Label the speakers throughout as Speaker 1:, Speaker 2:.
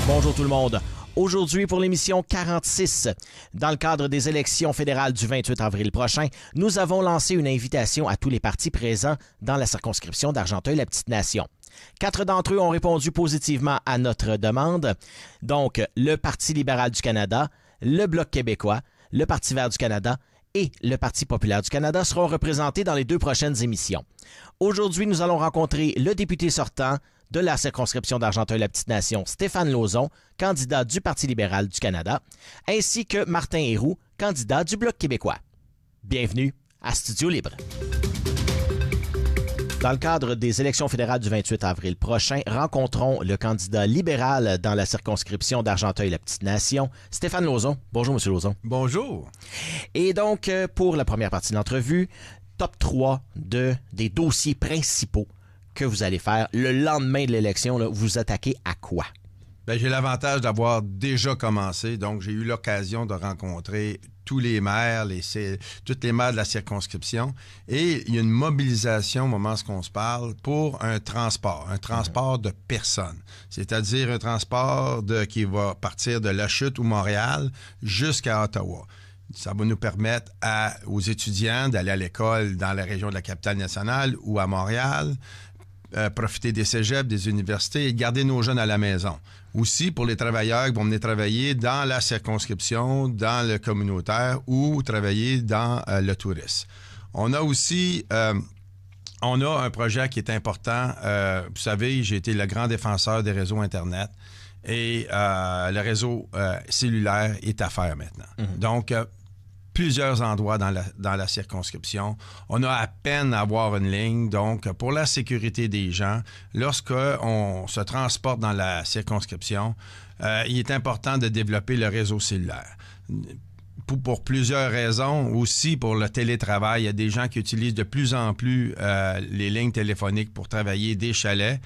Speaker 1: Bonjour tout le monde. Aujourd'hui, pour l'émission 46, dans le cadre des élections fédérales du 28 avril prochain, nous avons lancé une invitation à tous les partis présents dans la circonscription d'Argenteuil-la-Petite-Nation. 4 d'entre eux ont répondu positivement à notre demande. Donc, le Parti libéral du Canada, le Bloc québécois, le Parti vert du Canada et le Parti populaire du Canada seront représentés dans les 2 prochaines émissions. Aujourd'hui, nous allons rencontrer le député sortant de la circonscription d'Argenteuil-la-Petite-Nation, Stéphane Lauzon, candidat du Parti libéral du Canada, ainsi que Martin Héroux, candidat du Bloc québécois. Bienvenue à Studio Libre. Dans le cadre des élections fédérales du 28 avril prochain, rencontrons le candidat libéral dans la circonscription d'Argenteuil-la-Petite-Nation, Stéphane Lauzon. Bonjour, M. Lauzon.
Speaker 2: Bonjour.
Speaker 1: Et donc, pour la première partie de l'entrevue, top 3 des dossiers principaux que vous allez faire le lendemain de l'élection. Là, vous attaquez à quoi?
Speaker 2: Bien, j'ai l'avantage d'avoir déjà commencé, donc j'ai eu l'occasion de rencontrer tous les maires, toutes les maires de la circonscription, et il y a une mobilisation au moment où on se parle pour un transport de personnes, c'est-à-dire un transport qui va partir de La Chute ou Montréal jusqu'à Ottawa. Ça va nous permettre aux étudiants d'aller à l'école dans la région de la Capitale-Nationale ou à Montréal, profiter des cégeps, des universités et garder nos jeunes à la maison. Aussi pour les travailleurs qui vont venir travailler dans la circonscription, dans le communautaire ou travailler dans le tourisme. On a aussi un projet qui est important. Vous savez, j'ai été le grand défenseur des réseaux Internet et le réseau cellulaire est à faire maintenant. Mm-hmm. Donc, plusieurs endroits dans la circonscription. On a à peine à avoir une ligne. Donc, pour la sécurité des gens, lorsqu'on se transporte dans la circonscription, il est important de développer le réseau cellulaire. Pour plusieurs raisons, aussi pour le télétravail. Il y a des gens qui utilisent de plus en plus les lignes téléphoniques pour travailler des chalets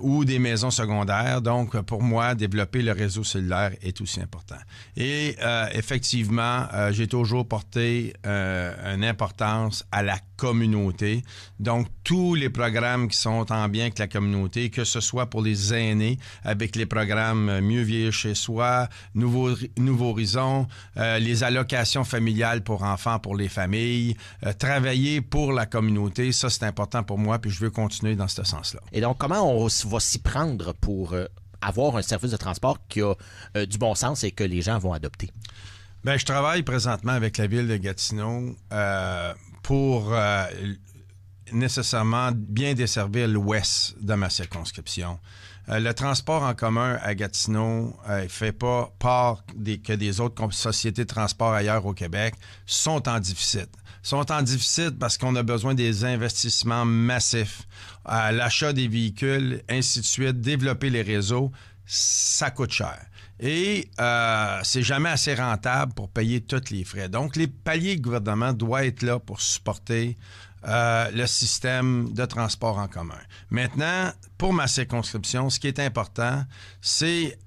Speaker 2: ou des maisons secondaires. Donc, pour moi, développer le réseau cellulaire est aussi important. Et effectivement, j'ai toujours porté une importance à la communauté. Donc, tous les programmes qui sont en bien avec la communauté, que ce soit pour les aînés, avec les programmes Mieux vieillir chez soi, Nouveau Horizon, les allocations familiales pour enfants, pour les familles, travailler pour la communauté, ça c'est important pour moi, puis je veux continuer dans ce sens-là.
Speaker 1: Et donc, comment on va s'y prendre pour avoir un service de transport qui a du bon sens et que les gens vont adopter?
Speaker 2: Bien, je travaille présentement avec la ville de Gatineau pour nécessairement bien desservir l'ouest de ma circonscription. Le transport en commun à Gatineau fait pas part que des autres sociétés de transport ailleurs au Québec sont en déficit. Sont en déficit parce qu'on a besoin des investissements massifs. L'achat des véhicules, ainsi de suite, développer les réseaux, ça coûte cher. Et c'est jamais assez rentable pour payer tous les frais. Donc, les paliers de gouvernement doivent être là pour supporter le système de transport en commun. Maintenant, pour ma circonscription, ce qui est important, c'est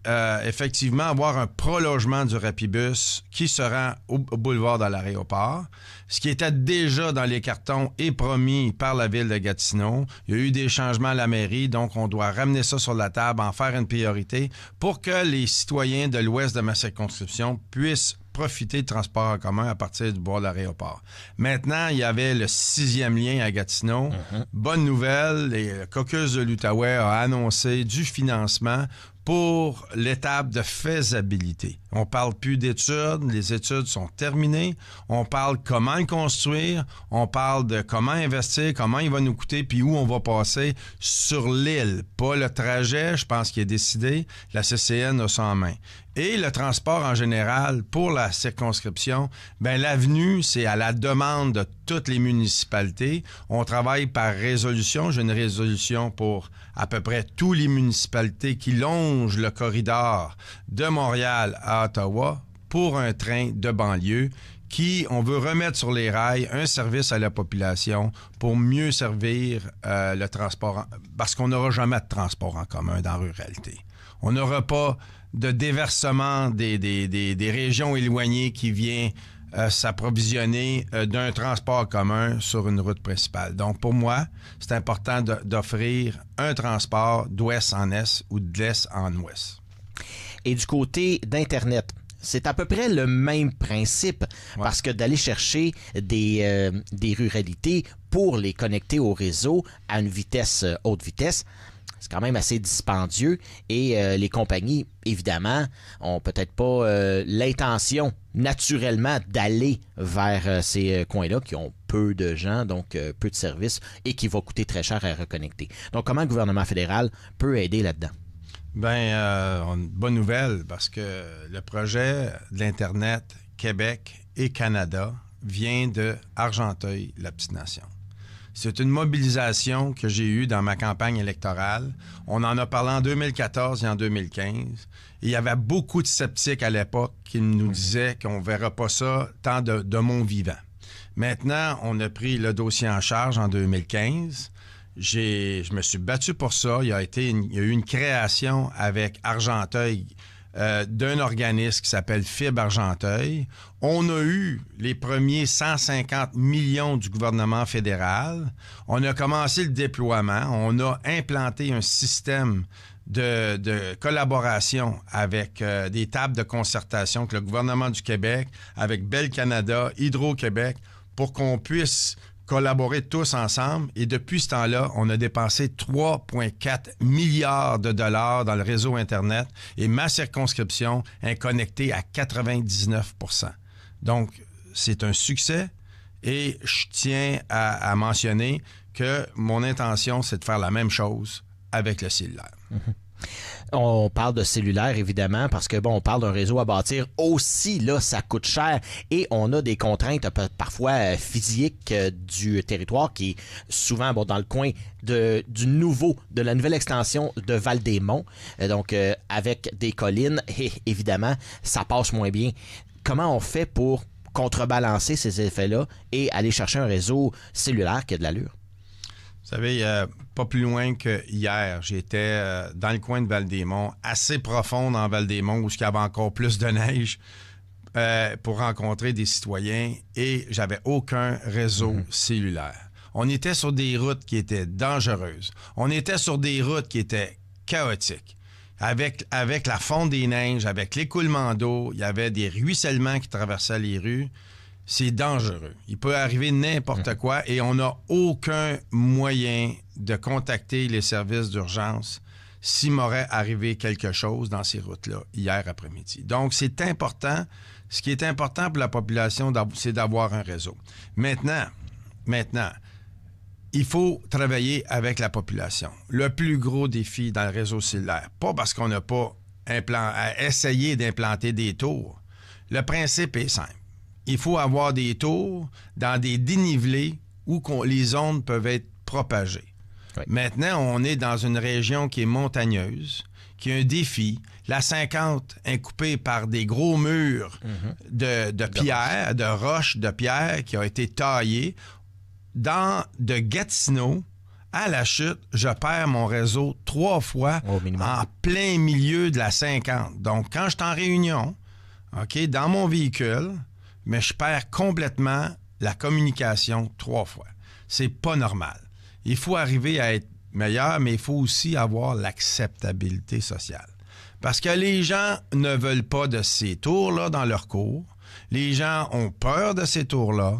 Speaker 2: effectivement avoir un prolongement du Rapibus qui se rend au boulevard de l'aéroport, ce qui était déjà dans les cartons et promis par la ville de Gatineau. Il y a eu des changements à la mairie, donc on doit ramener ça sur la table, en faire une priorité pour que les citoyens de l'ouest de ma circonscription puissent profiter de transport en commun à partir du bord de l'aéroport. Maintenant, il y avait le 6e lien à Gatineau. Mm-hmm. Bonne nouvelle, le caucus de l'Outaouais a annoncé du financement pour l'étape de faisabilité. On parle plus d'études, les études sont terminées. On parle comment le construire, on parle de comment investir, comment il va nous coûter, puis où on va passer sur l'île. Pas le trajet, je pense qu'il est décidé. La CCN a ça en main. Et le transport en général, pour la circonscription, ben l'avenue, c'est à la demande de toutes les municipalités. On travaille par résolution. J'ai une résolution pour à peu près toutes les municipalités qui longent le corridor de Montréal à Ottawa pour un train de banlieue on veut remettre sur les rails un service à la population pour mieux servir le transport, parce qu'on n'aura jamais de transport en commun dans la ruralité. On n'aura pas de déversement des régions éloignées qui vient s'approvisionner d'un transport commun sur une route principale. Donc, pour moi, c'est important d'offrir un transport d'ouest en est ou de l'est en ouest.
Speaker 1: Et du côté d'Internet, c'est à peu près le même principe, parce que d'aller chercher des ruralités pour les connecter au réseau à une vitesse haute vitesse, c'est quand même assez dispendieux et les compagnies, évidemment, ont peut-être pas l'intention naturellement d'aller vers ces coins-là qui ont peu de gens, donc peu de services et qui va coûter très cher à reconnecter. Donc, comment le gouvernement fédéral peut aider là-dedans?
Speaker 2: Bien, une bonne nouvelle parce que le projet de l'Internet Québec et Canada vient de Argenteuil-la-Petite-Nation. C'est une mobilisation que j'ai eue dans ma campagne électorale. On en a parlé en 2014 et en 2015. Et il y avait beaucoup de sceptiques à l'époque qui nous disaient qu'on ne verra pas ça tant de mon vivant. Maintenant, on a pris le dossier en charge en 2015. Je me suis battu pour ça. Il y a eu une création avec Argenteuil d'un organisme qui s'appelle Fibre Argenteuil. On a eu les premiers 150 millions du gouvernement fédéral. On a commencé le déploiement. On a implanté un système de collaboration avec des tables de concertation avec le gouvernement du Québec, avec Bell Canada, Hydro-Québec, pour qu'on puisse collaborer tous ensemble. Et depuis ce temps-là, on a dépensé 3,4 milliards de dollars dans le réseau Internet et ma circonscription est connectée à 99 %. Donc, c'est un succès et je tiens à mentionner que mon intention, c'est de faire la même chose avec le cellulaire.
Speaker 1: Mm-hmm. On parle de cellulaire, évidemment, parce que, on parle d'un réseau à bâtir. Aussi, là, ça coûte cher et on a des contraintes parfois physiques du territoire qui est souvent dans le coin de la nouvelle extension de Val-des-Monts. Donc, avec des collines, et évidemment, ça passe moins bien. Comment on fait pour contrebalancer ces effets-là et aller chercher un réseau cellulaire qui a de l'allure?
Speaker 2: Vous savez, pas plus loin que hier, j'étais dans le coin de Val-des-Monts, assez profond dans Val-des-Monts, où il y avait encore plus de neige, pour rencontrer des citoyens et j'avais aucun réseau cellulaire. On était sur des routes qui étaient dangereuses. On était sur des routes qui étaient chaotiques. Avec la fonte des neiges, avec l'écoulement d'eau, il y avait des ruissellements qui traversaient les rues. C'est dangereux. Il peut arriver n'importe quoi et on n'a aucun moyen de contacter les services d'urgence s'il m'aurait arrivé quelque chose dans ces routes-là hier après-midi. Donc, c'est important. Ce qui est important pour la population, c'est d'avoir un réseau. Maintenant, il faut travailler avec la population. Le plus gros défi dans le réseau cellulaire, pas parce qu'on n'a pas essayé d'implanter des tours. Le principe est simple. Il faut avoir des tours dans des dénivelés où les ondes peuvent être propagées. Oui. Maintenant, on est dans une région qui est montagneuse, qui a un défi. La 50 est coupée par des gros murs de pierre, de roches de pierre qui ont été taillés. De Gatineau à la chute, je perds mon réseau 3 fois en plein milieu de la 50. Donc, quand je suis en réunion, dans mon véhicule, mais je perds complètement la communication 3 fois. C'est pas normal. Il faut arriver à être meilleur, mais il faut aussi avoir l'acceptabilité sociale. Parce que les gens ne veulent pas de ces tours-là dans leur cours. Les gens ont peur de ces tours-là.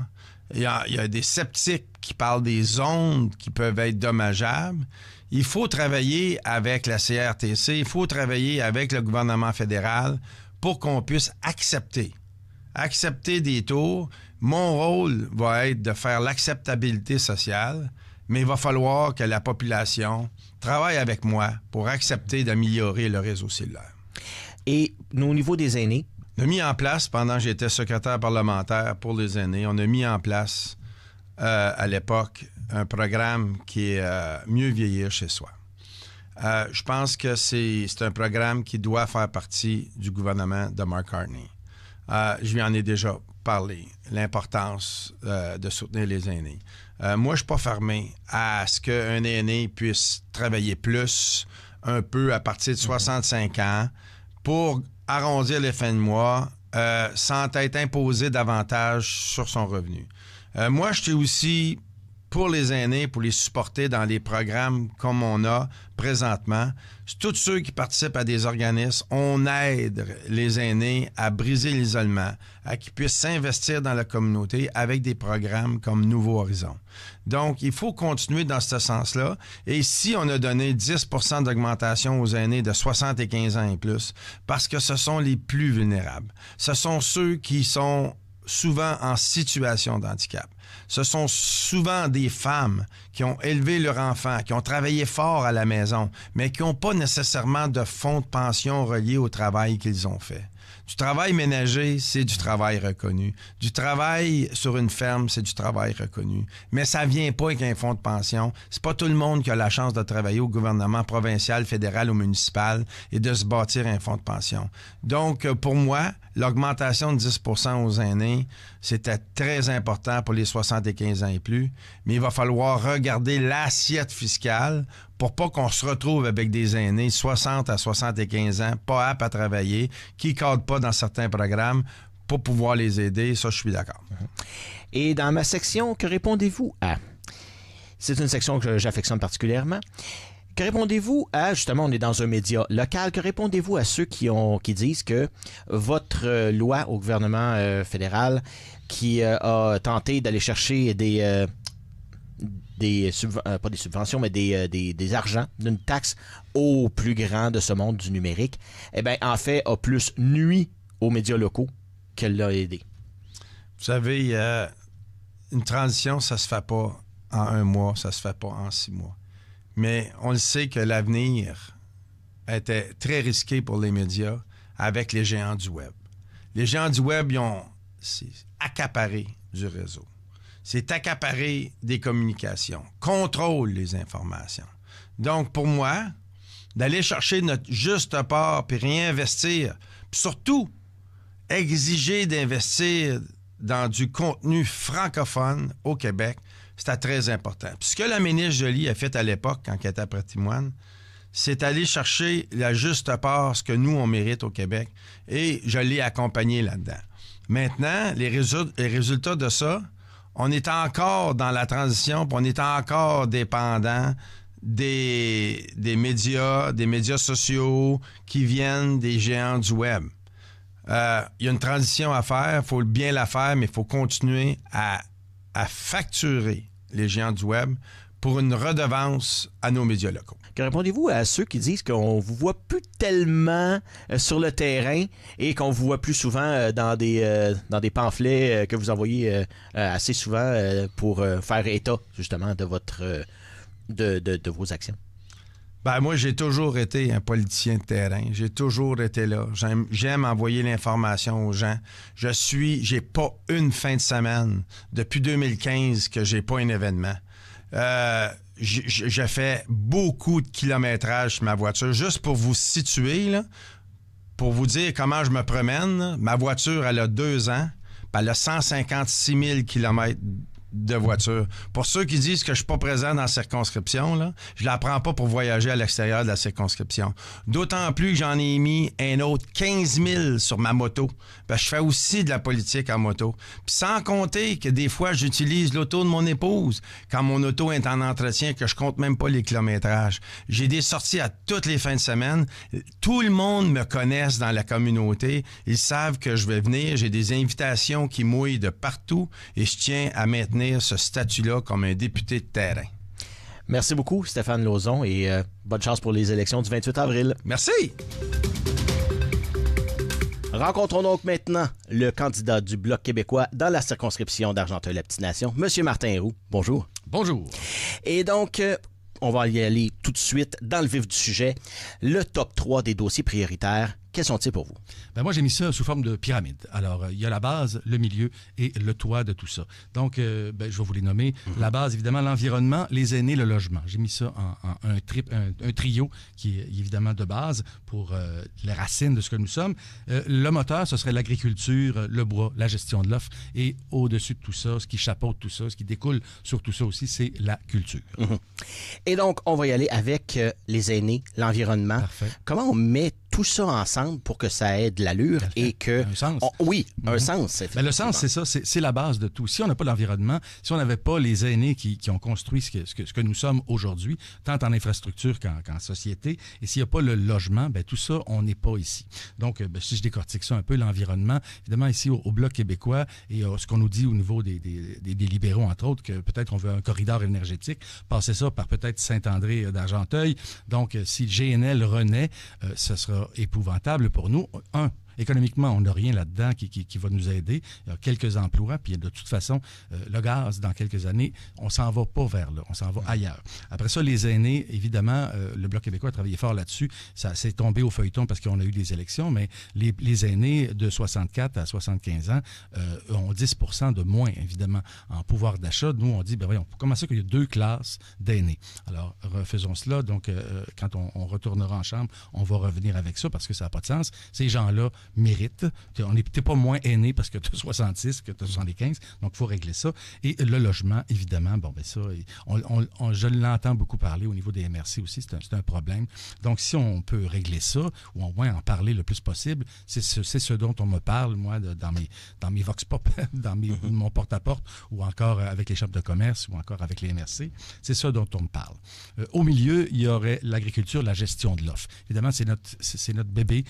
Speaker 2: Il y a des sceptiques qui parlent des ondes qui peuvent être dommageables. Il faut travailler avec la CRTC, il faut travailler avec le gouvernement fédéral pour qu'on puisse accepter des tours. Mon rôle va être de faire l'acceptabilité sociale, mais il va falloir que la population travaille avec moi pour accepter d'améliorer le réseau cellulaire.
Speaker 1: Et au niveau des aînés?
Speaker 2: On a mis en place, pendant que j'étais secrétaire parlementaire pour les aînés, on a mis en place à l'époque un programme qui est Mieux vieillir chez soi. Je pense que c'est un programme qui doit faire partie du gouvernement de Mark Carney. Je lui en ai déjà parlé, l'importance de soutenir les aînés. Moi, je ne suis pas fermé à ce qu'un aîné puisse travailler plus, un peu à partir de 65 ans, pour arrondir les fins de mois sans être imposé davantage sur son revenu. Moi, je suis aussi pour les aînés, pour les supporter dans les programmes comme on a présentement. Tous ceux qui participent à des organismes, on aide les aînés à briser l'isolement, à qu'ils puissent s'investir dans la communauté avec des programmes comme Nouveau Horizon. Donc, il faut continuer dans ce sens-là. Et ici, on a donné 10 % d'augmentation aux aînés de 75 ans et plus, parce que ce sont les plus vulnérables. Ce sont ceux qui sont souvent en situation de handicap. Ce sont souvent des femmes qui ont élevé leur enfant, qui ont travaillé fort à la maison, mais qui n'ont pas nécessairement de fonds de pension reliés au travail qu'ils ont fait. Du travail ménager, c'est du travail reconnu. Du travail sur une ferme, c'est du travail reconnu. Mais ça ne vient pas avec un fonds de pension. C'est pas tout le monde qui a la chance de travailler au gouvernement provincial, fédéral ou municipal et de se bâtir un fonds de pension. Donc, pour moi, l'augmentation de 10 % aux aînés, c'était très important pour les 75 ans et plus. Mais il va falloir regarder l'assiette fiscale pour pas qu'on se retrouve avec des aînés 60 à 75 ans, pas aptes à travailler, qui ne cadrent pas dans certains programmes pour pouvoir les aider. Ça, je suis d'accord.
Speaker 1: Et dans ma section, que répondez-vous à? C'est une section que j'affectionne particulièrement. Que répondez-vous à, justement, on est dans un média local, que répondez-vous à ceux qui disent que votre loi au gouvernement fédéral qui a tenté d'aller chercher pas des subventions, mais des argents d'une taxe aux plus grands de ce monde du numérique, eh bien, en fait, a plus nui aux médias locaux qu'elle l'a aidé.
Speaker 2: Vous savez, une transition, ça se fait pas en 1 mois, ça se fait pas en 6 mois. Mais on le sait que l'avenir était très risqué pour les médias avec les géants du web. Les géants du web, ils ont accaparé du réseau. C'est accaparer des communications, contrôle les informations. Donc, pour moi, d'aller chercher notre juste part puis réinvestir, puis surtout, exiger d'investir dans du contenu francophone au Québec, c'était très important. Puis ce que la ministre Joly a fait à l'époque, quand elle était à Patrimoine, c'est aller chercher la juste part, ce que nous, on mérite au Québec, et je l'ai accompagné là-dedans. Maintenant, les résultats de ça, on est encore dans la transition, puis on est encore dépendant des médias sociaux qui viennent des géants du web. Il y a une transition à faire, il faut bien la faire, mais il faut continuer à facturer les géants du web pour une redevance à nos médias locaux.
Speaker 1: Que répondez-vous à ceux qui disent qu'on vous voit plus tellement sur le terrain et qu'on vous voit plus souvent dans des pamphlets que vous envoyez assez souvent pour faire état, justement, de de vos actions?
Speaker 2: Ben moi, j'ai toujours été un politicien de terrain. J'ai toujours été là. J'aime envoyer l'information aux gens. J'ai pas une fin de semaine depuis 2015 que j'ai pas un événement. Je fais beaucoup de kilométrage sur ma voiture. Juste pour vous situer, là, pour vous dire comment je me promène, là, ma voiture, elle a 2 ans, puis elle a 156 000 kilomètres de voiture. Pour ceux qui disent que je suis pas présent dans la circonscription, là, je la prends pas pour voyager à l'extérieur de la circonscription. D'autant plus que j'en ai mis un autre 15 000 sur ma moto. Ben, je fais aussi de la politique en moto. Puis sans compter que des fois, j'utilise l'auto de mon épouse quand mon auto est en entretien, que je compte même pas les kilométrages. J'ai des sorties à toutes les fins de semaine. Tout le monde me connaît dans la communauté. Ils savent que je vais venir. J'ai des invitations qui mouillent de partout et je tiens à maintenir ce statut-là comme un député de terrain.
Speaker 1: Merci beaucoup, Stéphane Lauzon, et bonne chance pour les élections du 28 avril.
Speaker 2: Merci!
Speaker 1: Rencontrons donc maintenant le candidat du Bloc québécois dans la circonscription d'Argenteuil-la-Petite-Nation, M. Martin Roux. Bonjour.
Speaker 3: Bonjour.
Speaker 1: Et donc, on va y aller tout de suite dans le vif du sujet. Le top 3 des dossiers prioritaires, quels sont-ils pour vous?
Speaker 3: Ben moi, j'ai mis ça sous forme de pyramide. Alors, il y a la base, le milieu et le toit de tout ça. Donc, je vais vous les nommer. La base, évidemment, l'environnement, les aînés, le logement. J'ai mis ça en un trio qui est évidemment de base pour les racines de ce que nous sommes. Le moteur, ce serait l'agriculture, le bois, la gestion de l'offre. Et au-dessus de tout ça, ce qui chapeaute tout ça, ce qui découle sur tout ça aussi, c'est la culture.
Speaker 1: Et donc, on va y aller avec les aînés, l'environnement.
Speaker 3: Parfait.
Speaker 1: Comment on met tout ça ensemble ensemble pour que ça ait de l'allure et que...
Speaker 3: Un sens.
Speaker 1: Un sens,
Speaker 3: Mais le sens, c'est ça, c'est la base de tout. Si on n'a pas l'environnement, si on n'avait pas les aînés qui ont construit ce que nous sommes aujourd'hui, tant en infrastructure qu'en société, et s'il n'y a pas le logement, tout ça, on n'est pas ici. Donc, si je décortique ça un peu, l'environnement, évidemment, ici, au Bloc québécois, et ce qu'on nous dit au niveau des libéraux, entre autres, que peut-être on veut un corridor énergétique, passer ça par peut-être Saint-André d'Argenteuil. Donc, si GNL renaît, ce sera épouvantable pour nous. Économiquement, on n'a rien là-dedans qui va nous aider. Il y a quelques emplois, puis de toute façon, le gaz, dans quelques années, on s'en va pas vers là, on s'en va ailleurs. Après ça, les aînés, évidemment, le Bloc québécois a travaillé fort là-dessus. Ça s'est tombé au feuilleton parce qu'on a eu des élections, mais les aînés de 64 à 75 ans ont 10 % de moins, évidemment, en pouvoir d'achat. Nous, on dit, voyons, comment ça qu'il y a 2 classes d'aînés? Alors, refaisons cela. Donc, quand on retournera en chambre, on va revenir avec ça parce que ça n'a pas de sens. Ces gens-là mérite. T'es pas moins aîné parce que tu as 66 que tu as 75, donc il faut régler ça. Et le logement, évidemment, ça, je l'entends beaucoup parler au niveau des MRC aussi, c'est un problème. Donc, si on peut régler ça, ou au moins en parler le plus possible, c'est ce dont on me parle, moi, dans mes vox pop, dans mon porte-à-porte, ou encore avec les chambres de commerce, ou encore avec les MRC. C'est ça dont on me parle. Au milieu, il y aurait l'agriculture, la gestion de l'offre. Évidemment, c'est notre bébé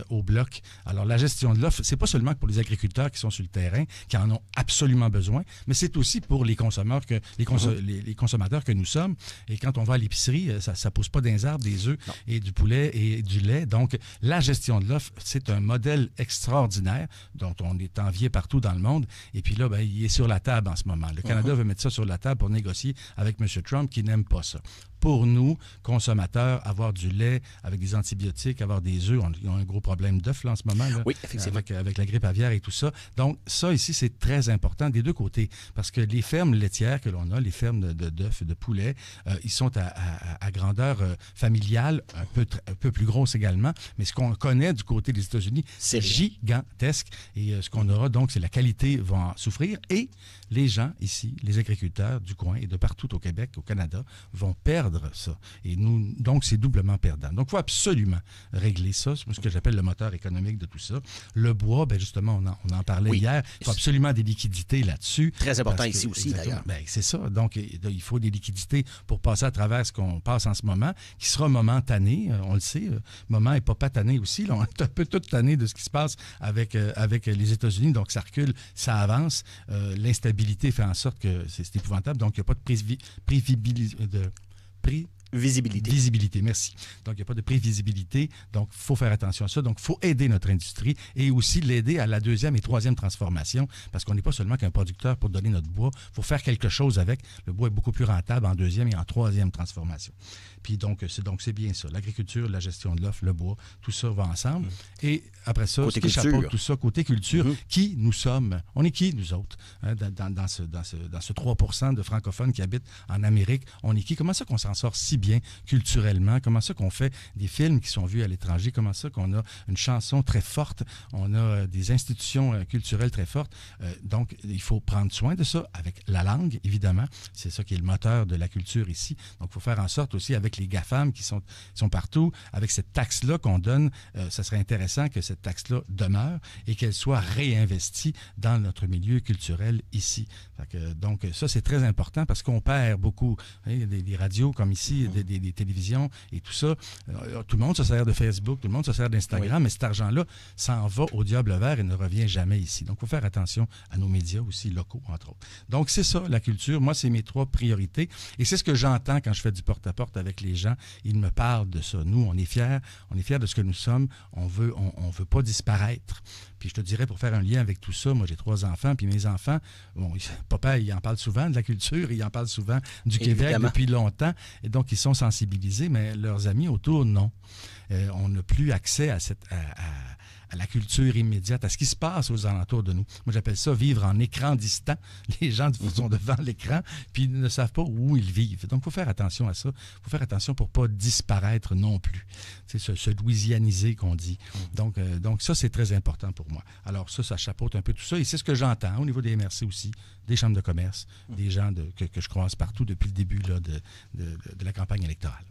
Speaker 3: au Bloc. Alors, la gestion de l'offre, c'est pas seulement pour les agriculteurs qui sont sur le terrain, qui en ont absolument besoin, mais c'est aussi pour les consommateurs les consommateurs que nous sommes. Et quand on va à l'épicerie, ça pousse pas des arbres, des œufs et du poulet et du lait. Donc, la gestion de l'offre, c'est un modèle extraordinaire dont on est envié partout dans le monde. Et puis là, il est sur la table en ce moment. Le Canada veut mettre ça sur la table pour négocier avec M. Trump qui n'aime pas ça. Pour nous, consommateurs, avoir du lait avec des antibiotiques, avoir des œufs, on a un gros problème d'œufs là, en ce moment, là,
Speaker 1: oui, effectivement.
Speaker 3: avec la grippe aviaire et tout ça. Donc, ça ici, c'est très important des deux côtés, parce que les fermes laitières que l'on a, les fermes d'œufs et de poulets, ils sont à grandeur familiale, un peu plus grosse également, mais ce qu'on connaît du côté des États-Unis, c'est gigantesque. Et ce qu'on aura, donc, c'est la qualité va en souffrir et les gens ici, les agriculteurs du coin et de partout au Québec, au Canada, vont perdre ça. Et nous, donc, c'est doublement perdant. Donc, il faut absolument régler ça. C'est ce que j'appelle le moteur économique de tout ça. Le bois, justement, on en parlait hier. Il faut absolument des liquidités là-dessus.
Speaker 1: Très important ici aussi, d'ailleurs.
Speaker 3: C'est ça. Donc, il faut des liquidités pour passer à travers ce qu'on passe en ce moment, qui sera momentané. On le sait. Moment n'est pas patané aussi. Là, on est un peu tout tanné de ce qui se passe avec les États-Unis. Donc, ça recule, ça avance. L'instabilité fait en sorte que c'est épouvantable. Donc, il n'y a pas de Visibilité, merci. Donc, il n'y a pas de prévisibilité. Donc, il faut faire attention à ça. Donc, il faut aider notre industrie et aussi l'aider à la 2e et 3e transformation parce qu'on n'est pas seulement qu'un producteur pour donner notre bois. Il faut faire quelque chose avec. Le bois est beaucoup plus rentable en 2e et en 3e transformation. Puis, c'est bien ça. L'agriculture, la gestion de l'offre, le bois, tout ça va ensemble. Et après ça,
Speaker 1: côté culture.
Speaker 3: Tout ça, côté culture, qui nous sommes? On est qui, nous autres? Hein, dans ce 3% de francophones qui habitent en Amérique, on est qui? Comment ça qu'on s'en sort si bien culturellement? Comment ça qu'on fait des films qui sont vus à l'étranger? Comment ça qu'on a une chanson très forte? On a des institutions culturelles très fortes. Donc, il faut prendre soin de ça avec la langue, évidemment. C'est ça qui est le moteur de la culture ici. Donc, il faut faire en sorte aussi avec les GAFAM qui sont partout, avec cette taxe-là qu'on donne, ça serait intéressant que cette taxe-là demeure et qu'elle soit réinvestie dans notre milieu culturel ici. Donc, ça, c'est très important parce qu'on perd beaucoup. Des radios comme ici, des télévisions et tout ça. Tout le monde se sert de Facebook, tout le monde se sert d'Instagram, mais cet argent-là s'en va au diable vert et ne revient jamais ici. Donc, il faut faire attention à nos médias aussi locaux, entre autres. Donc, c'est ça, la culture. Moi, c'est mes 3 priorités. Et c'est ce que j'entends quand je fais du porte-à-porte avec les gens. Ils me parlent de ça. Nous, on est fiers de ce que nous sommes. On veut pas disparaître. Puis je te dirais, pour faire un lien avec tout ça, moi, j'ai 3 enfants, puis mes enfants, papa, il en parle souvent de la culture, il en parle souvent du Québec depuis longtemps, et donc ils sont sensibilisés, mais leurs amis autour, non. On n'a plus accès à la culture immédiate, à ce qui se passe aux alentours de nous. Moi, j'appelle ça vivre en écran distant. Les gens sont devant l'écran, puis ils ne savent pas où ils vivent. Donc, il faut faire attention à ça. Il faut faire attention pour ne pas disparaître non plus. C'est se louisianiser qu'on dit. Donc, ça, c'est très important pour moi. Alors, ça chapeaute un peu tout ça. Et c'est ce que j'entends au niveau des MRC aussi, des chambres de commerce, des gens que je croise partout depuis le début là, de la campagne électorale.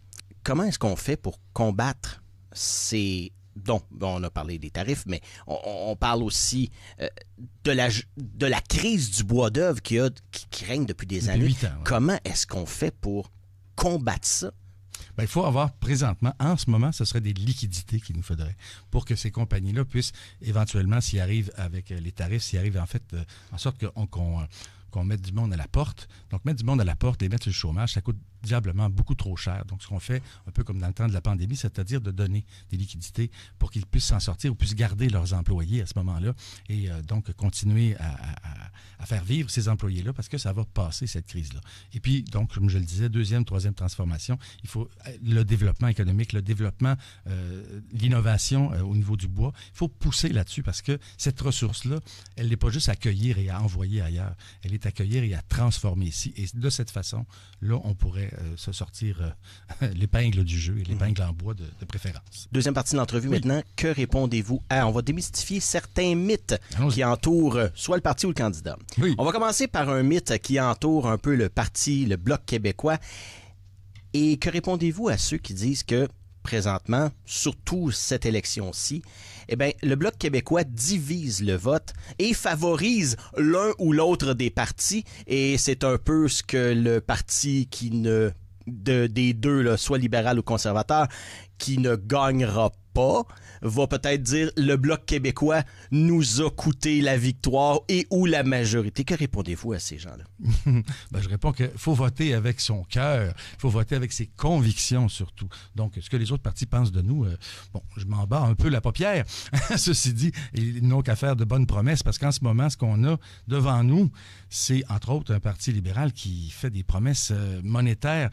Speaker 1: Comment est-ce qu'on fait pour combattre ces dont on a parlé des tarifs, mais on parle aussi de la crise du bois d'œuvre qui règne depuis des années.
Speaker 3: 8 ans, ouais.
Speaker 1: Comment est-ce qu'on fait pour combattre ça?
Speaker 3: Bien, il faut avoir présentement, en ce moment, ce serait des liquidités qu'il nous faudrait pour que ces compagnies-là puissent éventuellement, s'y arrivent avec les tarifs, s'y arrivent en fait, en sorte qu'on mette du monde à la porte. Donc, mettre du monde à la porte, les mettre sur le chômage, ça coûte diablement beaucoup trop cher. Donc, ce qu'on fait, un peu comme dans le temps de la pandémie, c'est-à-dire de donner des liquidités pour qu'ils puissent s'en sortir ou puissent garder leurs employés à ce moment-là et donc continuer à faire vivre ces employés-là parce que ça va passer, cette crise-là. Et puis, donc, comme je le disais, deuxième, troisième transformation, il faut le développement économique, le développement, l'innovation au niveau du bois. Il faut pousser là-dessus parce que cette ressource-là, elle n'est pas juste à accueillir et à envoyer ailleurs. Elle est à accueillir et à transformer ici. Et de cette façon-là, on pourrait se sortir l'épingle du jeu et l'épingle en bois de préférence.
Speaker 1: Deuxième partie de l'entrevue maintenant. Que répondez-vous à? On va démystifier certains mythes qui entourent soit le parti ou le candidat.
Speaker 3: Oui.
Speaker 1: On va commencer par un mythe qui entoure un peu le parti, le Bloc québécois. Et que répondez-vous à ceux qui disent que, présentement, surtout cette élection-ci, eh bien, le Bloc québécois divise le vote et favorise l'un ou l'autre des partis. Et c'est un peu ce que le parti des deux, là, soit libéral ou conservateur, qui ne gagnera pas, va peut-être dire le Bloc québécois nous a coûté la victoire et ou la majorité. Que répondez-vous à ces gens-là?
Speaker 3: Ben, je réponds qu'il faut voter avec son cœur, il faut voter avec ses convictions surtout. Donc, ce que les autres partis pensent de nous, bon, je m'en bats un peu la paupière. Ceci dit, ils n'ont qu'à faire de bonnes promesses parce qu'en ce moment, ce qu'on a devant nous, c'est entre autres un parti libéral qui fait des promesses monétaires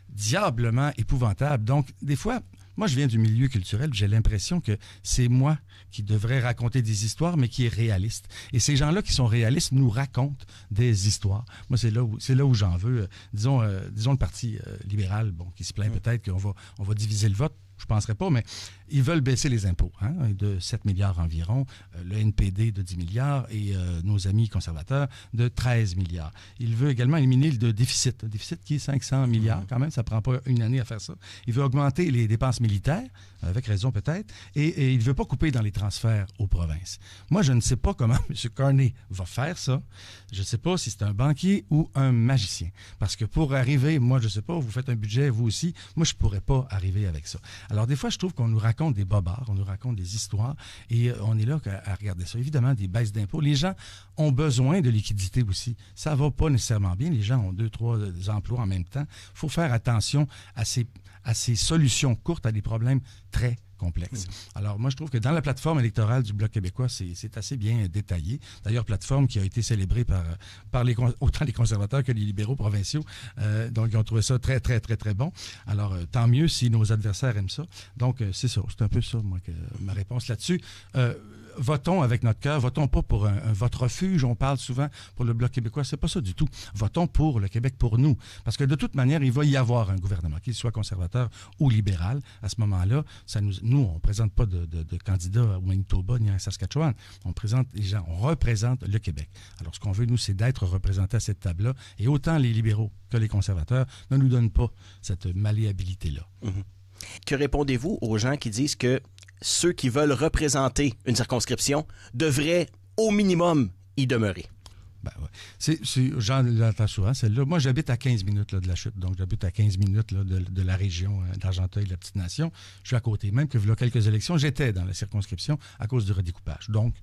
Speaker 3: diablement épouvantables. Donc, des fois, moi, je viens du milieu culturel, j'ai l'impression que c'est moi qui devrais raconter des histoires, mais qui est réaliste. Et ces gens-là qui sont réalistes nous racontent des histoires. Moi, c'est là où j'en veux. Disons le Parti libéral, bon, qui se plaint peut-être qu'on va diviser le vote. Je ne penserais pas, mais ils veulent baisser les impôts de 7 milliards environ, le NPD de 10 milliards et nos amis conservateurs de 13 milliards. Il veut également éliminer le déficit qui est 500 milliards quand même, ça ne prend pas une année à faire ça. Il veut augmenter les dépenses militaires, avec raison peut-être, et il ne veut pas couper dans les transferts aux provinces. Moi, je ne sais pas comment M. Carney va faire ça. Je ne sais pas si c'est un banquier ou un magicien. Parce que pour arriver, moi, je ne sais pas, vous faites un budget, vous aussi, moi, je ne pourrais pas arriver avec ça. Alors, des fois, je trouve qu'on nous raconte des bobards, on nous raconte des histoires et on est là à regarder ça. Évidemment, des baisses d'impôts. Les gens ont besoin de liquidité aussi. Ça ne va pas nécessairement bien. Les gens ont 2-3 emplois en même temps. Il faut faire attention à ces solutions courtes à des problèmes très complexes. Alors, moi, je trouve que dans la plateforme électorale du Bloc québécois, c'est assez bien détaillé. D'ailleurs, plateforme qui a été célébrée par autant les conservateurs que les libéraux provinciaux. Donc, ils ont trouvé ça très, très, très, très bon. Alors, tant mieux si nos adversaires aiment ça. Donc, c'est ça. C'est un peu ça, moi, ma réponse là-dessus. Votons avec notre cœur, votons pas pour un vote refuge. On parle souvent pour le Bloc québécois. C'est pas ça du tout. Votons pour le Québec, pour nous. Parce que de toute manière, il va y avoir un gouvernement, qu'il soit conservateur ou libéral. À ce moment-là, nous, on ne présente pas de candidat au Manitoba ni en Saskatchewan. On présente les gens, on représente le Québec. Alors, ce qu'on veut, nous, c'est d'être représentés à cette table-là. Et autant les libéraux que les conservateurs ne nous donnent pas cette malléabilité-là.
Speaker 1: Que répondez-vous aux gens qui disent que ceux qui veulent représenter une circonscription devraient, au minimum, y demeurer?
Speaker 3: Ben ouais. J'en entends souvent, celle-là. Moi, j'habite à 15 minutes là, de la chute, donc j'habite à 15 minutes là, de la région d'Argenteuil, de la Petite-Nation. Je suis à côté. Même que, il y a quelques élections, j'étais dans la circonscription à cause du redécoupage. Donc,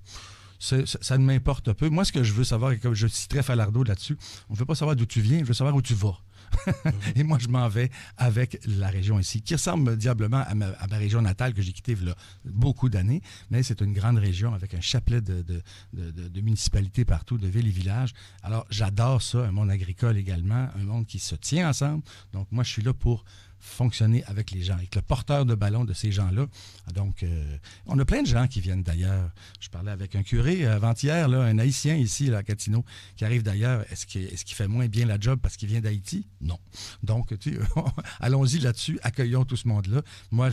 Speaker 3: ça ne m'importe peu. Moi, ce que je veux savoir, et comme je citerai Falardeau là-dessus, on ne veut pas savoir d'où tu viens, je veux savoir où tu vas. Et moi, je m'en vais avec la région ici, qui ressemble diablement à ma région natale que j'ai quittée il y a beaucoup d'années, mais c'est une grande région avec un chapelet de municipalités partout, de villes et villages. Alors, j'adore ça, un monde agricole également, un monde qui se tient ensemble. Donc, moi, je suis là pour fonctionner avec les gens, avec le porteur de ballon de ces gens-là. Donc, on a plein de gens qui viennent d'ailleurs. Je parlais avec un curé avant-hier, là, un Haïtien ici, là, à Gatineau, qui arrive d'ailleurs. Est-ce qu'il fait moins bien la job parce qu'il vient d'Haïti? Non. Donc, allons-y là-dessus, accueillons tout ce monde-là. Moi,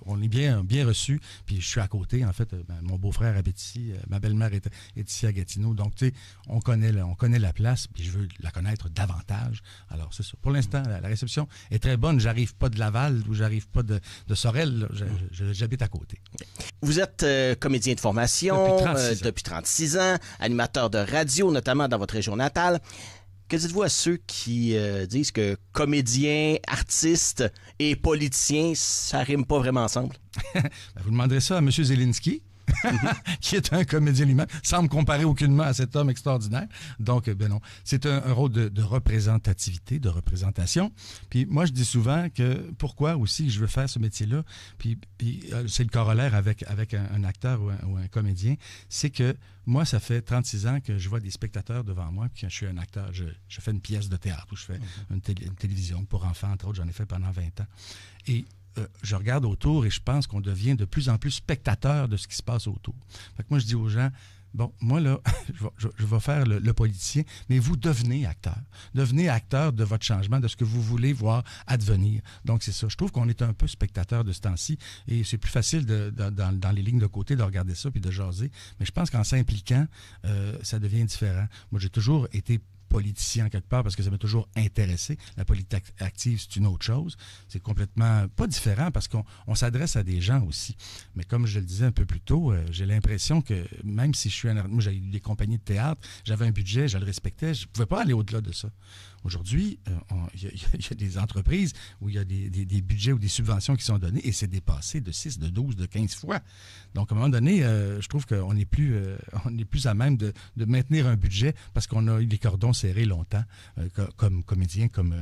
Speaker 3: on est bien reçus, puis je suis à côté. En fait, mon beau-frère habite ici, ma belle-mère est ici à Gatineau. Donc, tu sais, on connaît la place, puis je veux la connaître davantage. Alors, c'est ça. Pour l'instant, la réception est très très bonne. J'arrive pas de Laval ou j'arrive pas de Sorel. Là. J'habite à côté.
Speaker 1: Vous êtes comédien de formation depuis 36 ans, animateur de radio, notamment dans votre région natale. Que dites-vous à ceux qui disent que comédien, artiste et politicien, ça rime pas vraiment ensemble?
Speaker 3: Vous demanderez ça à M. Zelensky, qui est un comédien lui-même, sans me comparer aucunement à cet homme extraordinaire. Donc, non. C'est un rôle de représentativité, de représentation. Puis moi, je dis souvent que pourquoi aussi je veux faire ce métier-là, puis c'est le corollaire avec un acteur ou un comédien, c'est que moi, ça fait 36 ans que je vois des spectateurs devant moi, puis quand je suis un acteur, je fais une pièce de théâtre ou je fais une télévision pour enfants, entre autres, j'en ai fait pendant 20 ans. Et je regarde autour et je pense qu'on devient de plus en plus spectateur de ce qui se passe autour. Fait que moi, je dis aux gens, bon, moi, là, je vais faire le politicien, mais vous devenez acteur. Devenez acteur de votre changement, de ce que vous voulez voir advenir. Donc, c'est ça. Je trouve qu'on est un peu spectateur de ce temps-ci et c'est plus facile dans les lignes de côté de regarder ça puis de jaser. Mais je pense qu'en s'impliquant, ça devient différent. Moi, j'ai toujours été politicien quelque part parce que ça m'a toujours intéressé. La politique active, c'est une autre chose. C'est complètement pas différent parce qu'on s'adresse à des gens aussi. Mais comme je le disais un peu plus tôt, j'ai l'impression que même si je suis moi, j'ai eu des compagnies de théâtre, j'avais un budget, je le respectais, je ne pouvais pas aller au-delà de ça. Aujourd'hui, il y a des entreprises où il y a des budgets ou des subventions qui sont données et c'est dépassé de 6, de 12, de 15 fois. Donc, à un moment donné, je trouve qu'on n'est plus à même de maintenir un budget parce qu'on a eu les cordons serrés longtemps comme comédien, comme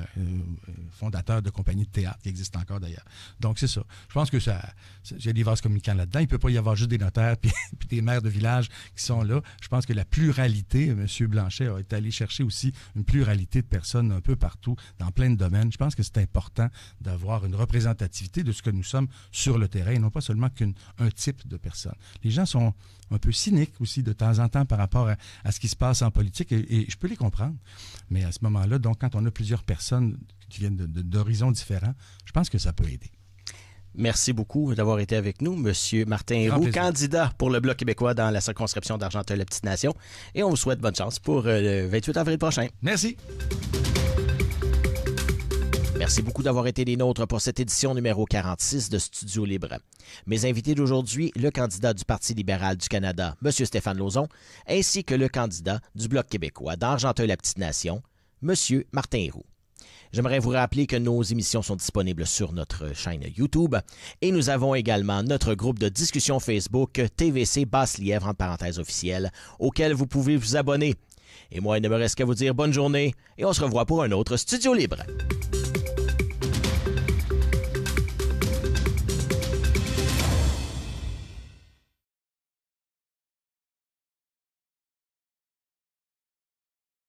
Speaker 3: fondateur de compagnies de théâtre qui existent encore d'ailleurs. Donc, c'est ça. Je pense que il y a des vases communicants là-dedans. Il ne peut pas y avoir juste des notaires puis des maires de village qui sont là. Je pense que la pluralité, M. Blanchet a été allé chercher aussi une pluralité de personnes un peu partout, dans plein de domaines. Je pense que c'est important d'avoir une représentativité de ce que nous sommes sur le terrain, et non pas seulement un type de personne. Les gens sont un peu cyniques aussi de temps en temps par rapport à ce qui se passe en politique, et je peux les comprendre. Mais à ce moment-là, donc, quand on a plusieurs personnes qui viennent d'horizons différents, je pense que ça peut aider.
Speaker 1: Merci beaucoup d'avoir été avec nous, M. Martin Héroux, candidat pour le Bloc québécois dans la circonscription d'Argenteuil-la-Petite-Nation. Et on vous souhaite bonne chance pour le 28 avril prochain.
Speaker 3: Merci.
Speaker 1: Merci beaucoup d'avoir été des nôtres pour cette édition numéro 46 de Studio Libre. Mes invités d'aujourd'hui, le candidat du Parti libéral du Canada, M. Stéphane Lauzon, ainsi que le candidat du Bloc québécois d'Argenteuil-la-Petite-Nation, M. Martin Héroux. J'aimerais vous rappeler que nos émissions sont disponibles sur notre chaîne YouTube et nous avons également notre groupe de discussion Facebook TVC Basse-Lièvre, entre parenthèses officielles, auquel vous pouvez vous abonner. Et moi, il ne me reste qu'à vous dire bonne journée et on se revoit pour un autre Studio Libre.